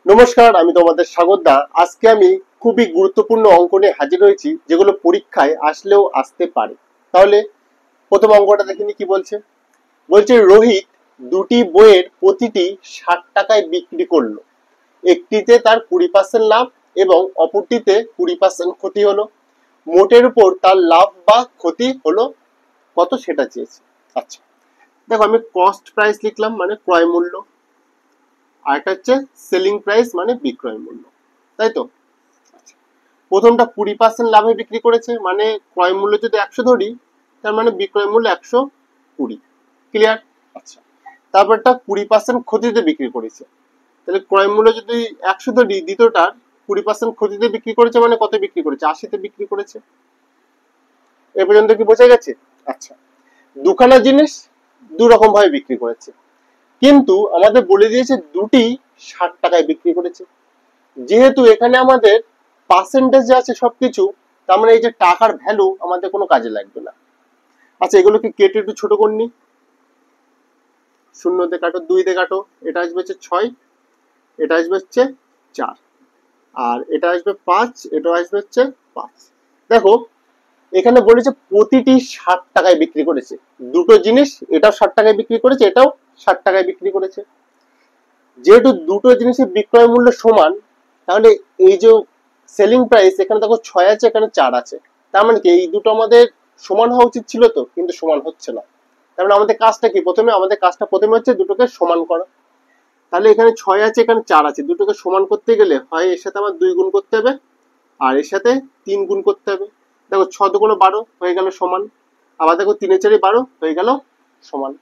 নমস্কার, আমি তোমাদের স্বাগত দা। আজকে আমি খুবই গুরুত্বপূর্ণ অঙ্ক নিয়ে হাজির হয়েছি, যেগুলো পরীক্ষায় আসলেও আসতে পারে। তাহলে প্রথম অঙ্কটা দেখিনি কি বলছে। বলছে রোহিত দুটি বইয়ের প্রতিটি 60 টাকায় বিক্রি করলো। একটিতে তার 20% লাভ এবং অপরটিতে 20% ক্ষতি হলো। মোটের উপর তার লাভ বা ক্ষতি হলো কত সেটা চেয়েছে। আচ্ছা, দেখো আমি কস্ট প্রাইস লিখলাম, মানে ক্রয় মূল্য, আর একটা হচ্ছে সেলিং প্রাইস মানে বিক্রয় মূল্য, তাই তো। আচ্ছা, প্রথমটা 20% লাভে বিক্রি করেছে, মানে ক্রয় মূল্য যদি 100 ধরি, তার মানে বিক্রয় মূল্য 120। ক্লিয়ার? আচ্ছা, তারপরটা 20% ক্ষতিতে বিক্রি করেছে, তাহলে ক্রয় মূল্য যদি 100 ধরি, দ্বিতীয়টার 20% ক্ষতিতে বিক্রি করেছে, মানে কত বিক্রি করেছে? 80-তে বিক্রি করেছে। এ পর্যন্ত কি বোঝা গেছে? আচ্ছা, দুখানা জিনিস দু রকম ভাবে বিক্রি করেছে, কিন্তু আমাদের বলে দিয়েছে দুটি 60 টাকায় বিক্রি করেছে। যেহেতু এখানে আমাদের পার্সেন্টেজ আছে সবকিছু, তার মানে এই যে টাকার ভ্যালু আমাদের কোনো কাজে লাগবে না। আচ্ছা, এগুলোকে কেটে একটু ছোট করে নি। 0 দিয়ে কাটো, 2 দিয়ে কাটো, এটা আসবে হচ্ছে 6, এটা আসবে হচ্ছে 4, আর এটা আসবে 5, এটা আসবে হচ্ছে 5। দেখো এখানে বলেছে প্রতিটি 60 টাকায় বিক্রি করেছে। দুটো জিনিস, এটাও 60 টাকায় বিক্রি করেছে, এটাও 60 টাকায় বিক্রি করেছে। যেহেতু দুটো জিনিসের বিক্রয় মূল্য সমান, তাহলে এই যে সেলিং প্রাইস, এখানে দেখো 6 আছে, এখানে 4 আছে, তার মানে কি এই দুটো আমাদের সমান হওয়া উচিত ছিল, তো কিন্তু সমান হচ্ছে না। তার মানে আমাদের কাজটা কি, আমাদের কাজটা প্রথমে হচ্ছে দুটোকে সমান করা। তাহলে এখানে 6 আছে, এখানে 4 আছে, দুটোকে সমান করতে গেলে হয় এর সাথে আমার 2 গুণ করতে হবে, আর এর সাথে 3 গুণ করতে হবে। দেখো 6 দুগুণ 12 হয়ে গেল সমান, আবার দেখো 3 4 12 হয়ে গেল সমান।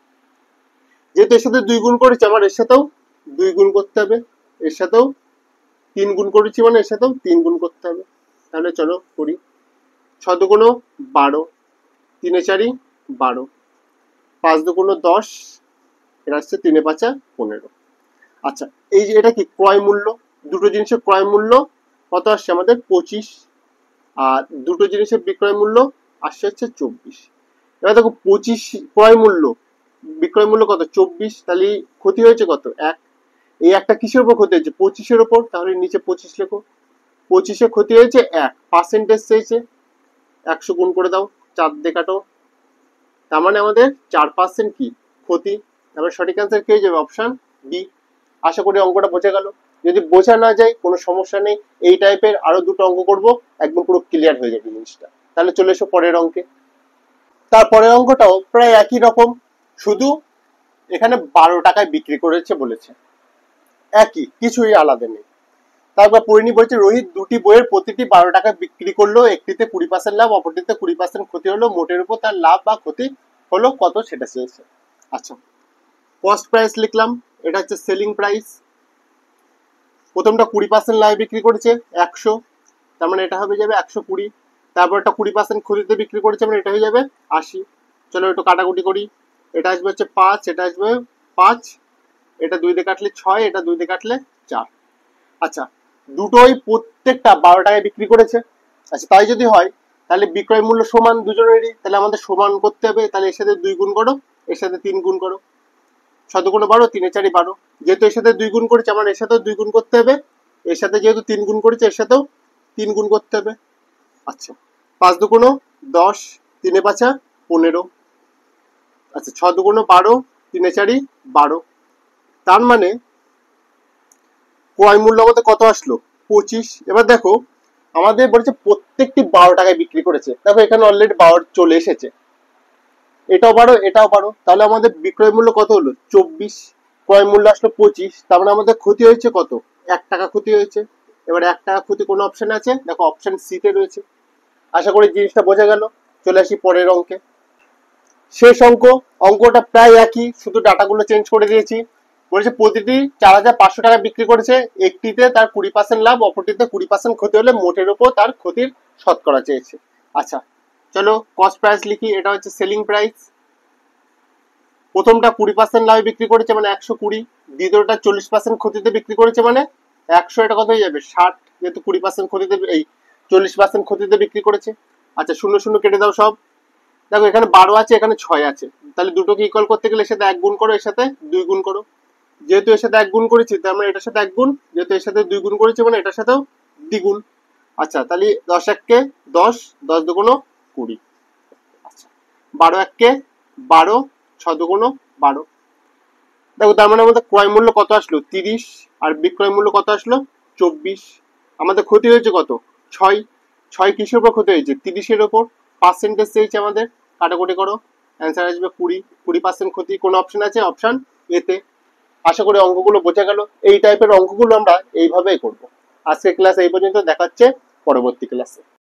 যেহেতু এর সাথে 2 গুণ করেছি, আমার এর সাথেও 2 গুণ করতে হবে, এর সাথেও 3 গুণ করেছি, মানে এর সাথেও 3 গুণ করতে হবে। তাহলে চলো করি। 6 দুগুণ 12, 3 4 12, 5 দুগুণ 10, এটা হচ্ছে 3 5 15। আচ্ছা, এই যে এটা কি ক্রয় মূল্য, দুটো জিনিসের ক্রয় মূল্য কত আসছে আমাদের 25, আর দুটো জিনিসের বিক্রয় মূল্য আসছে হচ্ছে 24। এবার দেখো 25 ক্রয় মূল্য, বিক্রয় মূল্য কত 24, তাহলে ক্ষতি হয়েছে কত 1। এই একটা কিসের উপর ক্ষতি হয়েছে? 25-এর উপর, তাহলে নিচে 25 লেখো। 25-এ ক্ষতি হয়েছে 1, পার্সেন্টেজ চেয়েছে, 100 গুণ করে দাও, 4 দিয়ে কাটো, তার মানে আমাদের 4% কি ক্ষতি। তারপরে সঠিক অ্যান্সার কি হয়ে যাবে? Option B. আশা করি অঙ্কটা বোঝা গেল। যদি বোঝা না যায় কোনো সমস্যা নেই, এই টাইপের আরো দুটো অঙ্ক করব, একদম পুরো ক্লিয়ার হয়ে যাবে জিনিসটা। তাহলে চলে এসো পরের অঙ্কে। তারপরের অঙ্কটাও প্রায় একই রকম, শুধু এখানে 12 টাকায় বিক্রি করেছে বলেছে, একই, কিছুই আলাদা নেই। তারপর পরিণী বলছে রোহিত দুটি বইয়ের প্রতিটি 12 টাকায় বিক্রি করলো, একটিতে 20% লাভ, অপরটিতে 20% ক্ষতি হলো। মোটের উপর তার লাভ বা ক্ষতি হলো কত সেটা চেয়েছে। আচ্ছা, কস্ট প্রাইস লিখলাম, এটা হচ্ছে সেলিং প্রাইস। প্রথমটা 20% লাভে বিক্রি করেছে 100, তার মানে এটা হবে যাবে 120। তারপর একটা 20% ক্ষতিতে বিক্রি করেছে, মানে এটা হয়ে যাবে 80। চলো একটু কাটাকুটি করি। এটা আসবে হচ্ছে 5, এটা আসবে 5, এটা 2 দিয়ে কাটলে 6, এটা 2 দিয়ে কাটলে 4। আচ্ছা, দুটোই প্রত্যেকটা 12 টাকায় বিক্রি করেছে। আচ্ছা, তাই যদি হয় তাহলে বিক্রয় মূল্য সমান দুজনেরই, তাহলে আমাদের সমান করতে হবে। তাহলে এর সাথে 2 গুণ করো, এর সাথে 3 গুণ করো, 6 দুগুণ 12, 3 4 12। যেহেতু এর সাথে 2 গুণ করেছে, আমার এর সাথেও 2 গুণ করতে হবে, এর সাথে যেহেতু 3 গুণ করেছে, এর সাথেও 3 গুণ করতে হবে। আচ্ছা, 5 দুগুণ 10, 3 5 15। আচ্ছা, 6 দুগুণ 12, 3 4 12। তার মানে ক্রয় মূল্য আমাদের কত আসলো? 25। এবার দেখো আমাদের বলেছে প্রত্যেকটি 12 টাকায় বিক্রি করেছে, দেখো এখানে অলরেডি 12 চলে এসেছে, এটাও 12, এটাও 12, তাহলে আমাদের বিক্রয় মূল্য কত হলো? 24। ক্রয় মূল্য আসলো 25, তার মানে আমাদের ক্ষতি হয়েছে কত? 1 টাকা ক্ষতি হয়েছে। এবার 1 টাকা ক্ষতি কোন অপশনে আছে? দেখো অপশন সি তে রয়েছে। আশা করি জিনিসটা বোঝা গেল। চলে আসি পরের অঙ্কে। শেষ অঙ্ক, অঙ্কটা প্রায় একই, শুধু ডাটাগুলো চেঞ্জ করে দিয়েছি। বলেছে প্রতিটি 4500 টাকা বিক্রি করেছে, একটিতে তার 20% লাভ, অপরটিতে 20% ক্ষতি হলে মোটের উপর তার ক্ষতির শতকরা চেয়েছে। আচ্ছা, চলো কস্ট প্রাইস লিখি, এটা হচ্ছে সেলিং প্রাইস। প্রথমটা 20% লাভে বিক্রি করেছে, মানে 120। দ্বিতীয়টা 40% ক্ষতিতে বিক্রি করেছে, মানে 100, এটা কত হয়ে যাবে? 60, যেহেতু 20% ক্ষতিতে, এই 40% ক্ষতিতে বিক্রি করেছে। আচ্ছা, 0 0 কেটে দাও সব। দেখো এখানে 12 আছে, এখানে 6 আছে, তাহলে দুটোকে ইকুয়াল করতে গেলে এর সাথে 1 গুণ করো, এর সাথে 2 গুণ করো, যেহেতু এর সাথে 1 গুণ করেছি তার মানে এটার সাথে 1 গুণ, যেহেতু এর সাথে 2 গুণ করেছি মানে এটার সাথেও দ্বিগুণ। আচ্ছা তাহলে 10 এককে 10, 10 দুগুণ 20। আচ্ছা 12 এককে 12, 6 দুগুণ 12। দেখো তার মানে আমাদের ক্রয় মূল্য কত আসলো 30 আর বিক্রয় মূল্য কত আসলো 24। আমাদের ক্ষতি হয়েছে কত 6। 6 কিসের উপর ক্ষতি হয়েছে 30-এর উপর। পার্সেন্টেজ চেয়েছে আমাদের, কাটাকুটি করো, অ্যান্সার আসবে 20। 20% ক্ষতি কোন অপশন আছে, অপশন এতে। আশা করি অঙ্কগুলো বোঝা গেল। এই টাইপের অঙ্কগুলো আমরা এইভাবেই করব। আজকের ক্লাস এই পর্যন্ত, দেখাচ্ছে পরবর্তী ক্লাসে।